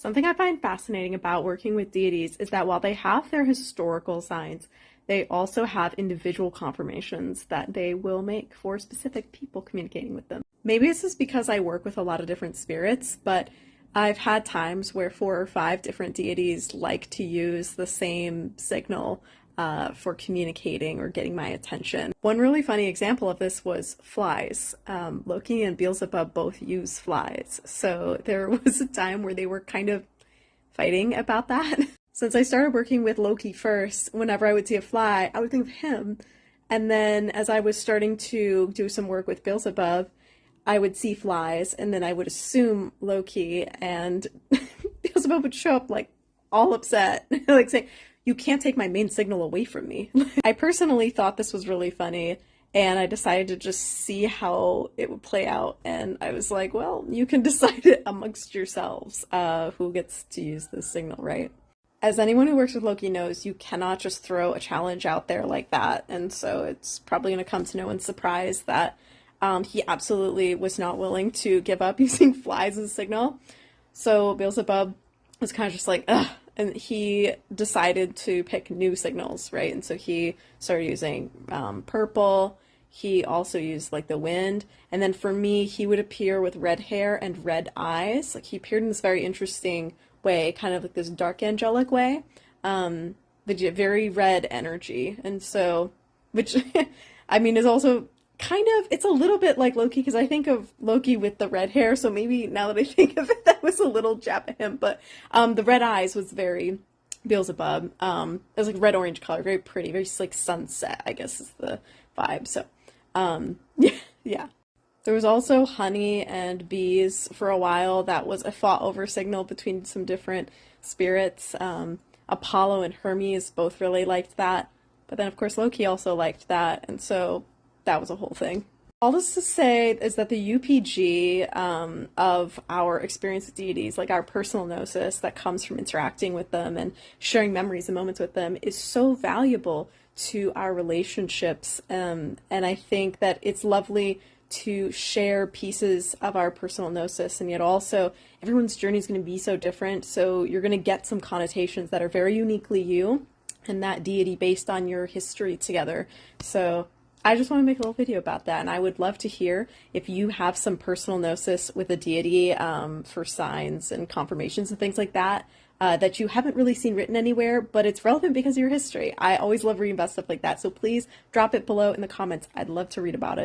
Something I find fascinating about working with deities is that while they have their historical signs, they also have individual confirmations that they will make for specific people communicating with them. Maybe it's just because I work with a lot of different spirits, but I've had times where 4 or 5 different deities like to use the same signal for communicating or getting my attention. One really funny example of this was flies. Loki and Beelzebub both use flies. So there was a time where they were kind of fighting about that. Since I started working with Loki first, whenever I would see a fly, I would think of him. And then as I was starting to do some work with Beelzebub, I would see flies and then I would assume Loki, and Beelzebub would show up like all upset, like saying, "You can't take my main signal away from me." I personally thought this was really funny, and I decided to just see how it would play out. And I was like, well, you can decide it amongst yourselves who gets to use this signal, right? As anyone who works with Loki knows, you cannot just throw a challenge out there like that. And so it's probably going to come to no one's surprise that he absolutely was not willing to give up using flies as a signal. So Beelzebub was kind of just like, ugh. And he decided to pick new signals, right? And so he started using purple. He also used like the wind. And then for me, he would appear with red hair and red eyes. Like he appeared in this very interesting way, kind of like this dark angelic way, the very red energy. And so, which I mean is also kind of, it's a little bit like Loki, because I think of Loki with the red hair, so maybe now that I think of it, that was a little jab at him, but the red eyes was very Beelzebub. It was like red-orange color, very pretty, very like sunset, I guess is the vibe, so yeah. There was also honey and bees for a while. That was a fought over signal between some different spirits. Apollo and Hermes both really liked that, but then of course Loki also liked that, and so that was a whole thing. All this to say is that the UPG of our experience with deities, like our personal gnosis that comes from interacting with them and sharing memories and moments with them, is so valuable to our relationships. And I think that it's lovely to share pieces of our personal gnosis, and yet also everyone's journey is going to be so different. So you're going to get some connotations that are very uniquely you and that deity based on your history together. So I just want to make a little video about that, and I would love to hear if you have some personal gnosis with a deity for signs and confirmations and things like that, that you haven't really seen written anywhere, but it's relevant because of your history. I always love reading about stuff like that, so please drop it below in the comments. I'd love to read about it.